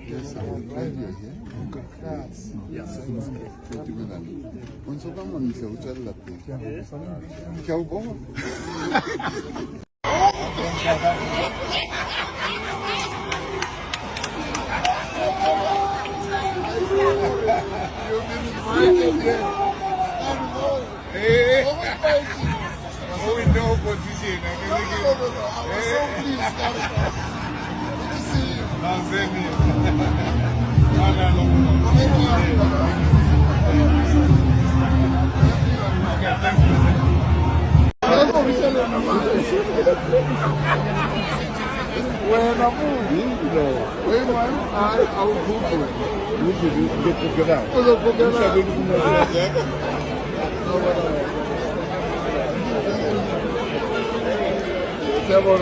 Yes, I will drive you here. Yes. Once upon one, you tell that thing. Cowboy. We know position. I'm so pleased. When I'm moving, I'll Google it. You get it out. Sabon